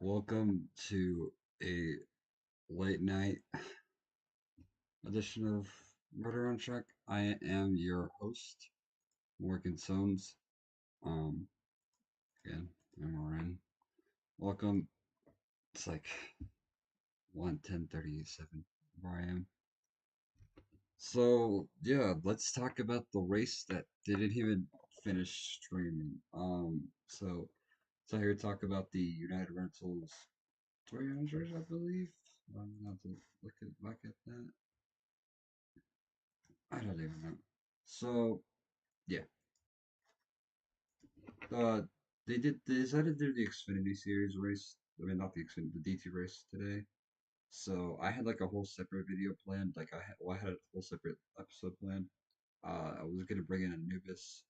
Welcome to a late night edition of Murder on Track. I am your host, Morgan Sones. Um, again, MRN. Welcome. It's like 1:37 where I am. So yeah, let's talk about the race that didn't even finish streaming. So here to talk about the United Rentals 300, I believe. I'm gonna have to look at that. I don't even know. So yeah, uh, they decided to do the Xfinity Series race. I mean, not the Xfinity, the DT race today. So I had like a whole separate video planned. I had a whole separate episode planned. I was gonna bring in Anubis,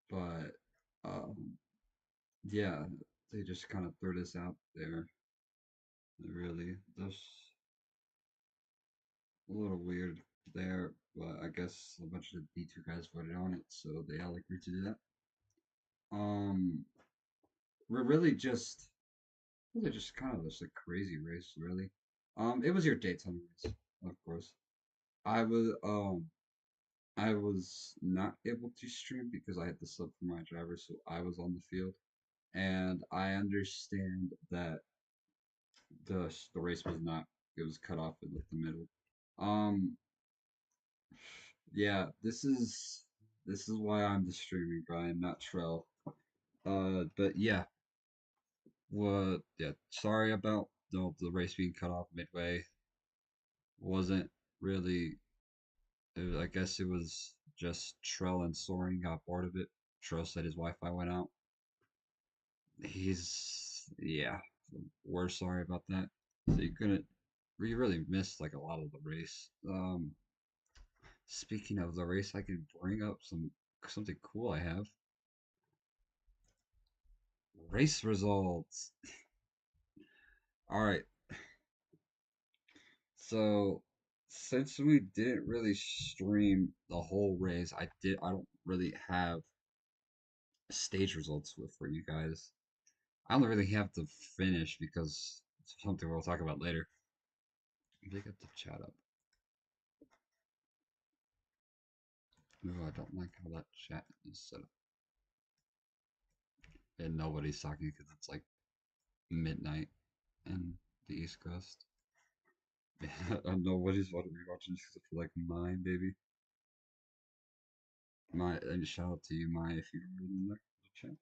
but yeah, they just kind of threw this out there. Really, that's a little weird there, but I guess a bunch of the D2 guys voted on it, so they all agreed to do that. Um, we're really just kind of just a crazy race, really. It was your Daytona race, of course. I was I was not able to stream because I had to sub for my driver, so I was on the field, and I understand that the race was not it was cut off in like the middle. Um, yeah, this is why I'm the streaming Brian, not Trell. But yeah, what? Yeah, sorry about the race being cut off midway. Wasn't really. I guess it was just Trell and Soren got bored of it. Trell said his Wi-Fi went out. Yeah. We're sorry about that. So you really missed like a lot of the race. Speaking of the race, I can bring up something cool I have. Race results. All right. So since we didn't really stream the whole race, I don't really have stage results for you guys. I don't really have to finish because it's something we'll talk about later. Pick up the chat up. Ooh, I don't like how that chat is set up. And nobody's talking because it's like midnight in the East Coast. Nobody's want to be watching this except for like mine, baby. My and shout out to you, my if you're in there the chat.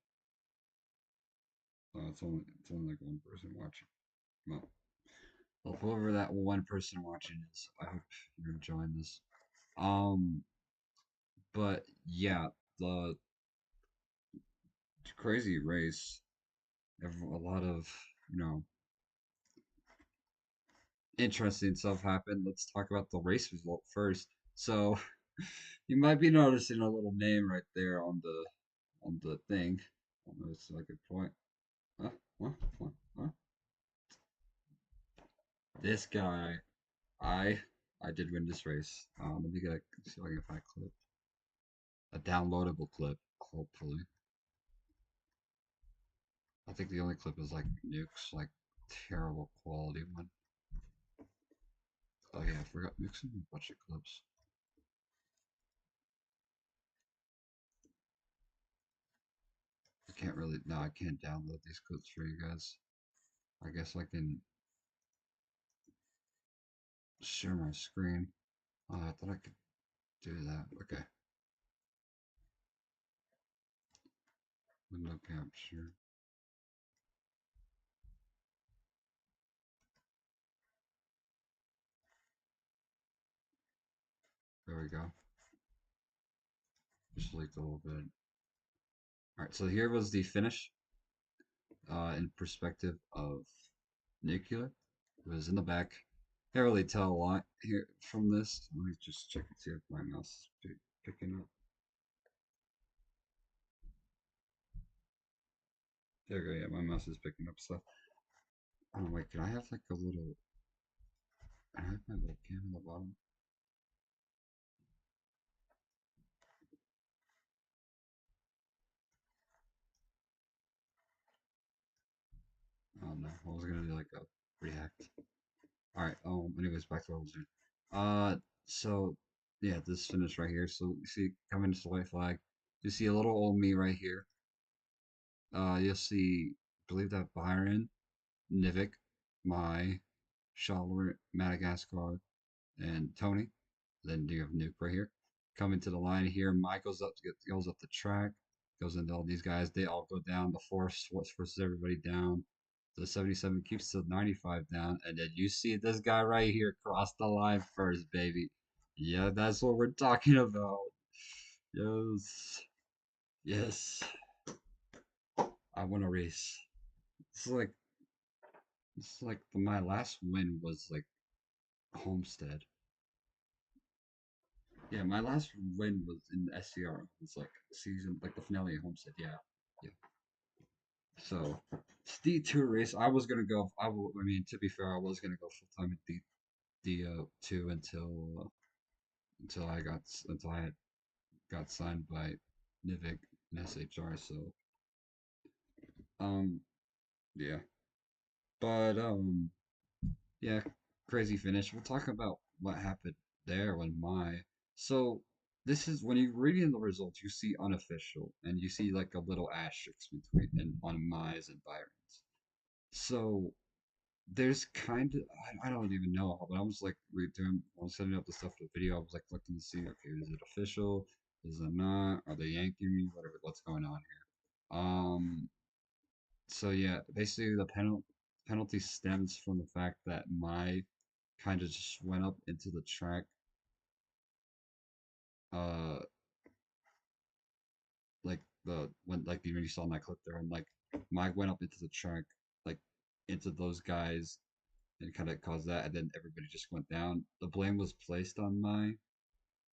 It's only like one person watching. Well, whoever that one person watching is, I hope you're enjoying this. Um, but yeah, the crazy race. A lot of interesting stuff happened. Let's talk about the race result first. So you might be noticing a little name right there on the thing. I don't know, it's like a point. Huh? Huh? Huh? Huh? This guy, I I did win this race. Let me see if I can find a clip, a downloadable clip, hopefully. I think the only clip is like Nuke's like terrible quality one. Oh yeah, I forgot Nuke's in a bunch of clips. I can't download these clips for you guys. I guess I can share my screen. Oh, I thought I could do that. Okay. Window capture. There we go. Just leaked a little bit. Alright, so here was the finish in perspective of Nuclear. It was in the back. Can't really tell a lot here from this. Let me just check and see if my mouse is picking up. There we go. Yeah, my mouse is picking up stuff. Oh wait, can I have like a little? I have my little cam on the bottom. no, I was gonna do like a react. All right. Anyways, back to what I was doing. Uh, so yeah, this finished right here. So you see, coming to the white flag, you see a little old me right here. You'll see, I believe that Byron, Nivik, Mai, Charlotte, Madagascar, and Tony. Then you have Nuke right here. Coming to the line here, Mai goes up the track, goes into all these guys. They all go down. The forces everybody down. The 77 keeps the 95 down, and then you see this guy right here cross the line first, baby. Yeah, that's what we're talking about. Yes, yes. I want to race. It's like my last win was like Homestead. Yeah, my last win was in the SCR. It's like season, like the finale of Homestead. Yeah, yeah. So, it's D2 race. I was gonna go. I mean, to be fair, I was gonna go full time at D2 until I had got signed by Nivik and SHR. So, um, yeah. But yeah, crazy finish. We'll talk about what happened there when my so this is when you're reading the results, you see unofficial and you see like a little asterisk between and on Mai's and Byron's. So there's kind of I don't even know, but I was like redoing I was setting up the stuff for the video. I was like looking to see, okay, is it official? Is it not? Are they yanking me? Whatever, what's going on here? So yeah, basically the penalty stems from the fact that my kind of just went up into the track. Uh, like the when like you saw in that clip there, and like Mike went up into the track, like into those guys, and kind of caused that, and then everybody just went down. The blame was placed on my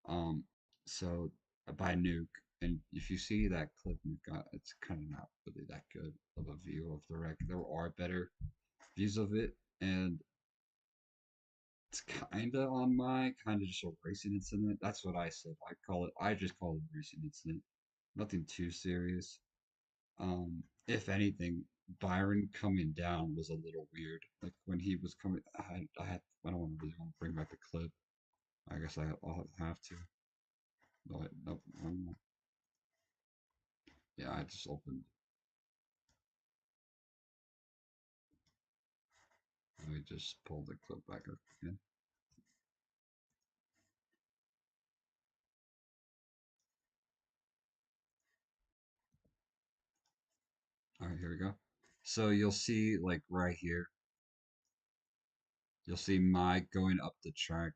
um, so by Nuke, and if you see that clip, Nuke got it's kind of not really that good of a view of the wreck. There are better views of it, and it's kind of on my kind of just a racing incident. That's what I said. I just call it a racing incident. Nothing too serious. If anything, Byron coming down was a little weird. Like when he was coming, I don't want to really want to bring back the clip. I guess I'll have to. No, no, yeah, I just opened. Let me just pull the clip back up again. All right, here we go. So you'll see, like right here, you'll see Mike going up the track.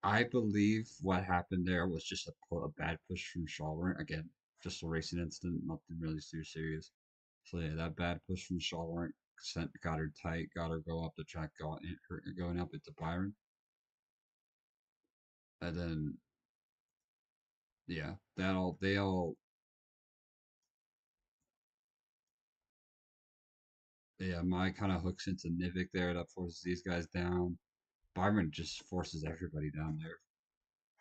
I believe what happened there was just a bad push from Shalwarn. Again, just a racing incident, nothing really too serious. So yeah, that bad push from Shalwarn got her tight, got her go up the track, going up into Byron, and then yeah, they all yeah, my kind of hooks into Nivik there, that forces these guys down. Byron just forces everybody down there.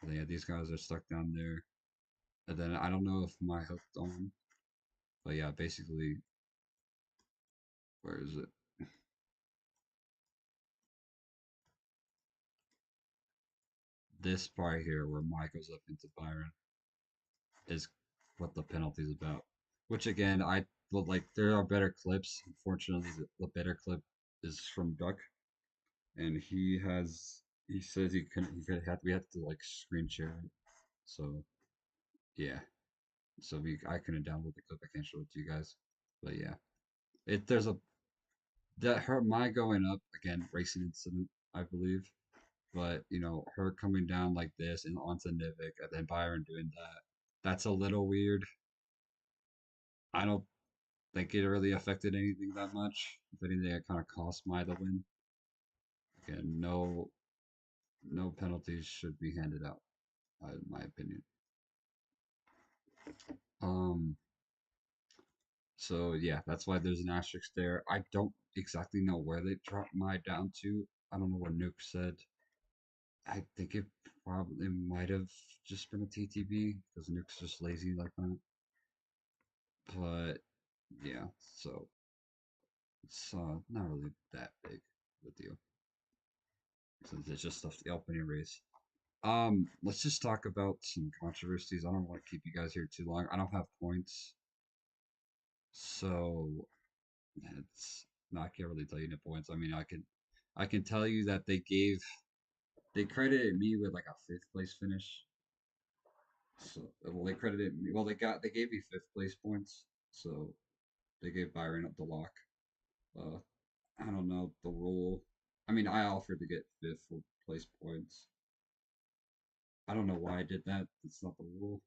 And yeah, these guys are stuck down there. And then I don't know if my hooked on, but yeah, basically, where is it? This part here where Mike goes up into Byron is what the penalty's about. Which again, I well, like there are better clips. Unfortunately, the better clip is from Duck, and he says he could have we have to like screen share it. So yeah, so we I couldn't download the clip. I can't show it to you guys, but yeah, there's a that her my going up again racing incident I believe, but her coming down like this and onto Nivik and then Byron doing that. That's a little weird. I don't think it really affected anything that much. If anything, it kind of cost my the win. Again, no penalties should be handed out, in my opinion. Um, so yeah, that's why there's an asterisk there. I don't exactly know where they dropped my down to. I don't know what Nuke said. I think it probably might have just been a TTB because Nuke's just lazy like that. But yeah, so It's not really that big of a deal since it's just the opening race. Let's just talk about some controversies. I don't want to keep you guys here too long. I don't have points, so it's no, I can't really tell you the points. I mean, I can tell you that they credited me with like a fifth place finish. So well, they credited me. Well, they gave me fifth place points, so they gave Byron up the lock. Uh, I don't know the rule. I mean, I offered to get fifth place points. I don't know why I did that. That's not the rule.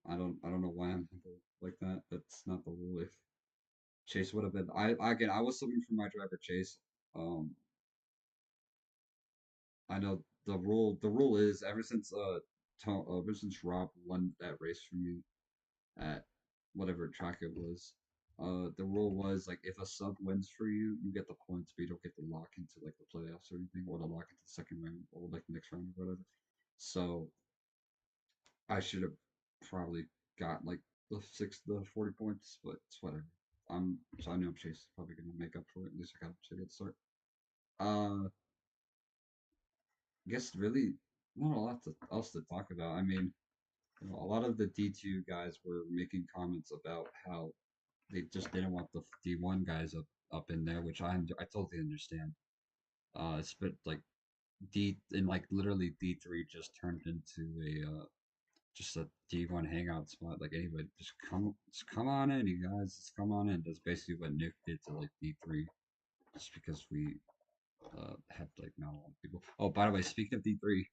I don't know why I'm humble like that. That's not the rule. If Chase would have been, again, I was looking for my driver Chase. Um, I know the rule. The rule is ever since Rob won that race for me at whatever track it was. The rule was like if a sub wins for you, you get the points, but you don't get to lock into like the playoffs or anything, or to lock into the second round or like the next round or whatever. So I should have probably got like the 40 points, but it's whatever. So I know Chase is probably gonna make up for it. At least I got a good start. I guess really not a lot else to talk about. I mean, you know, a lot of the D2 guys were making comments about how they just didn't want the D1 guys up in there, which I totally understand. It's but like like literally D3 just turned into a just a D1 hangout spot. Like anybody, just come on in, you guys, just come on in. That's basically what Nick did to like D3, just because we had like not a lot of people. Oh, by the way, speaking of D3,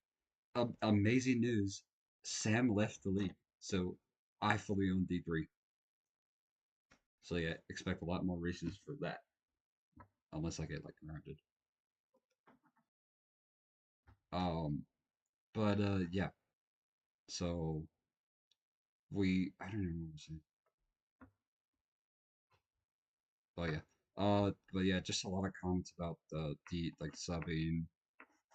amazing news, Sam left the league, so I fully own D3. So yeah, expect a lot more races for that, unless I get like grounded. Um, but yeah. So I don't even know what I'm saying. But yeah. But yeah, just a lot of comments about the like subbing.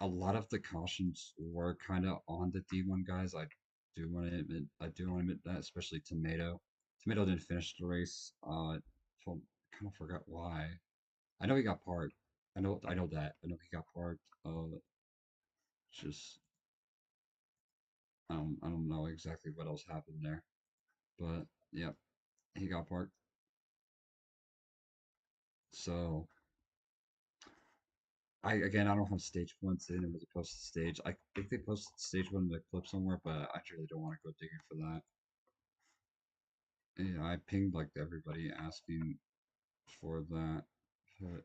A lot of the cautions were kind of on the D1 guys. I do want to admit that, especially Tomato. Tomato didn't finish the race. So kind of forgot why. I know he got parked. I know that. I know he got parked. Just I don't know exactly what else happened there, but yeah, he got parked. So I don't have stage points in. It was a posted stage. I think they posted stage one in the clip somewhere, but I really don't want to go digging for that. Yeah, I pinged like everybody asking for that, but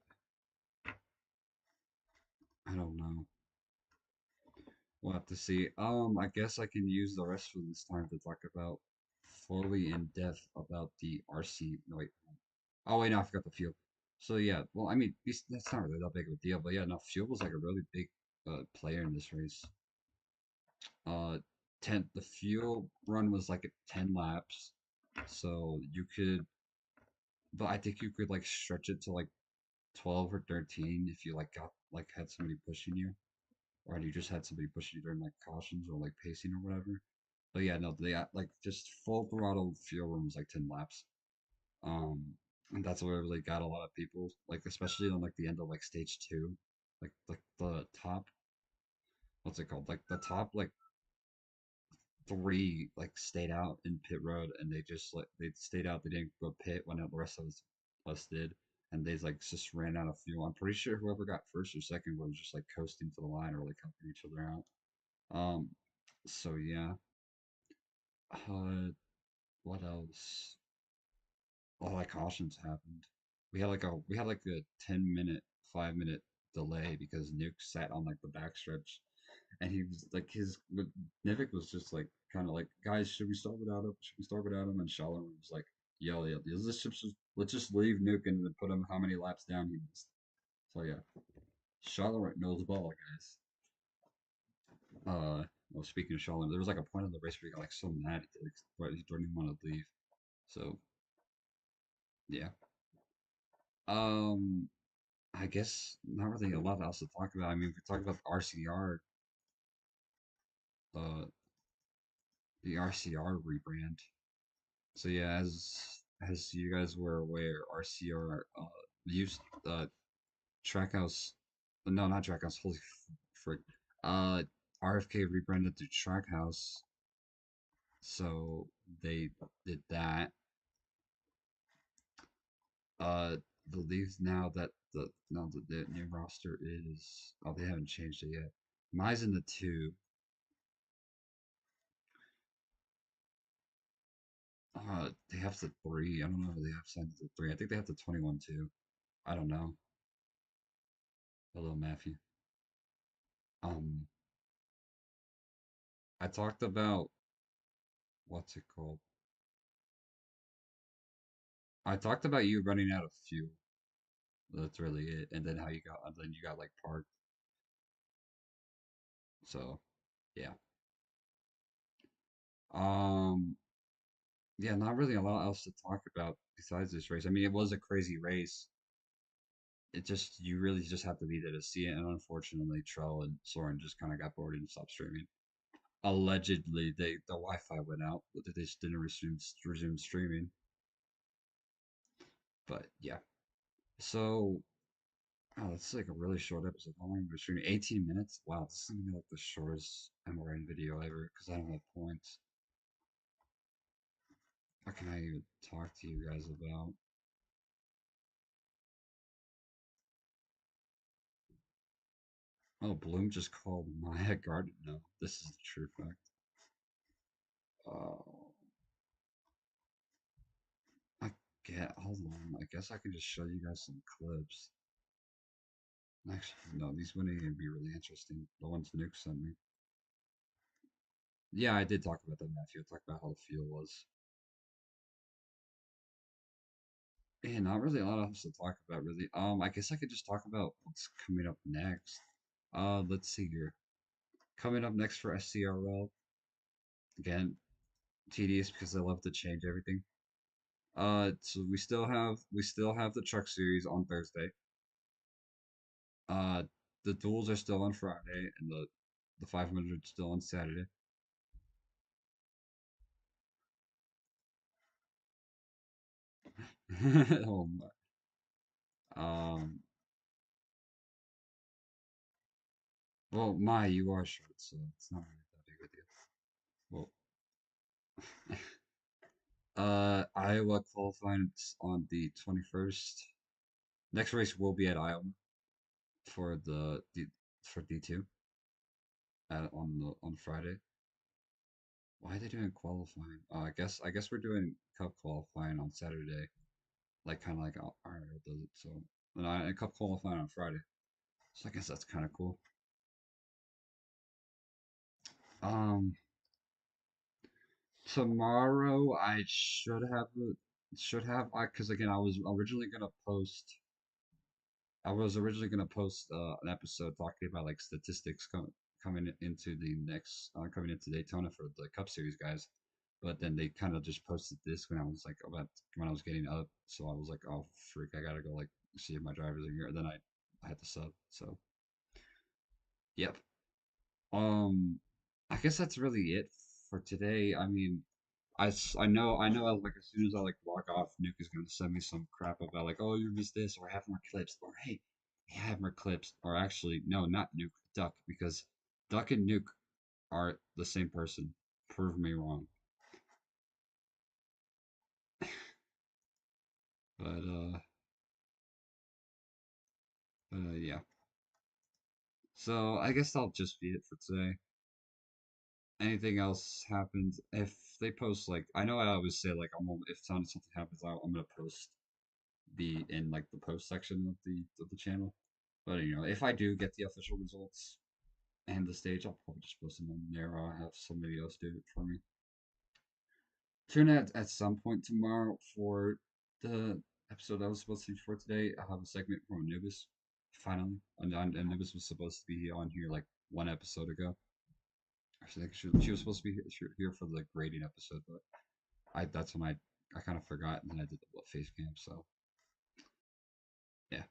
I don't know. We'll have to see. I guess I can use the rest of this time to talk about fully in depth about the RC. No, wait. Oh wait, no, I forgot the fuel. So yeah, well, I mean, that's not really that big of a deal, but yeah, no, fuel was like a really big player in this race. Uh, the fuel run was like at 10 laps, so you could, but I think you could like stretch it to like 12 or 13 if you like got like had somebody pushing you, or you just had somebody pushing you during like cautions or like pacing or whatever. But yeah, no, they like just full throttle fuel run was like 10 laps. Um, and that's what really got a lot of people, like especially on like the end of like stage two, like the top, what's it called? Like the top like three like stayed out in pit road, and they just like they stayed out. They didn't go pit when the rest of us did, and they like just ran out of fuel. I'm pretty sure whoever got first or second was just like coasting to the line or like helping each other out. Um, so yeah. Uh, what else? All like cautions happened. We had like a 10 minute, 5 minute delay because Nuke sat on like the backstretch, and he was like Nivik was just like kind of like, guys, should we start without him? Should we start without him? And Shalom was like, yo, let's just leave Nuke and put him how many laps down he missed. So yeah, Shalom knows ball, guys. Well, speaking of Shalom, there was like a point in the race where he got like so mad he didn't even want to leave. So yeah. Um, I guess not really a lot else to talk about. I mean, we talk about uh, the RCR rebrand. So yeah, as you guys were aware, RCR used Trackhouse. No, not Trackhouse. Holy frick. Uh, RFK rebranded to Trackhouse, so they did that. Believe now that the new roster is. Oh, they haven't changed it yet. Mine's in the two. They have the three. I don't know if they have signed the three. I think they have the 21 too. I don't know. Hello, Matthew. Um, I talked about what's it called? I talked about you running out of fuel. That's really it. And then how you got, and then you got like parked. So, yeah. Um, yeah, not really a lot else to talk about besides this race. I mean, it was a crazy race. It just, you really just have to be there to see it. And unfortunately, Trell and Soren just kind of got bored and stopped streaming. Allegedly, the Wi-Fi went out, but they just didn't resume streaming. But yeah. So, oh, that's like a really short episode. How long have we streaming? 18 minutes? Wow, this is gonna be like the shortest MRN video ever because I don't have points. What can I even talk to you guys about? Oh, Bloom just called Maya Garden. No, this is the true fact. Oh, I hold on. I guess I can just show you guys some clips. Actually, no, these wouldn't even be really interesting. The ones Nuke sent me. Yeah, I did talk about that, Matthew. I talked about how the fuel was. Yeah, not really a lot else to talk about, really. I guess I could just talk about what's coming up next. Let's see here. Coming up next for SCRL, again, tedious because they love to change everything. So we still have the truck series on Thursday. Uh, the duels are still on Friday, and the 500 still on Saturday. Oh my. Um, well, you are short, so it's not really that big of a deal. Well, Iowa qualifying on the 21st. Next race will be at Iowa for for D2 on Friday. Why are they doing qualifying? I guess we're doing cup qualifying on Saturday, like kind of like RL does it. So and cup qualifying on Friday. So I guess that's kind of cool. Um, Tomorrow I should have because again I was originally gonna post an episode talking about like statistics coming into the next coming into Daytona for the Cup Series guys, but then they kind of just posted this when I was like about when I was getting up, so I was like, oh freak, I gotta go like see if my drivers are here. And then I had to sub, so yep. Um, I guess that's really it for today. I mean, I know. Like as soon as I like log off, Nuke is gonna send me some crap about like, oh, you missed this, or I have more clips, or hey, I have more clips, or actually, no, not Nuke, Duck, because Duck and Nuke are the same person. Prove me wrong. But yeah. So I guess that'll just be it for today. Anything else happens, if they post like, I know I always say like, if something happens, I'm gonna post be in like the post section of the channel. But if I do get the official results and the stage, I'll probably just post them on there, or I'll have somebody else do it for me. Tune in at some point tomorrow for the episode I was supposed to do for today. I'll have a segment from Anubis, finally. And Anubis was supposed to be on here like one episode ago. I think she was supposed to be here for the grading episode, but that's when I kind of forgot, and then I did the face cam. So yeah.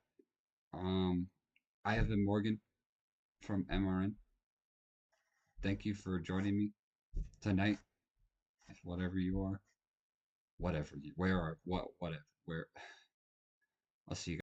Um, I have been Morgan from MRN. Thank you for joining me tonight. Whatever you are, whatever you, where are, whatever, where. I'll see you guys.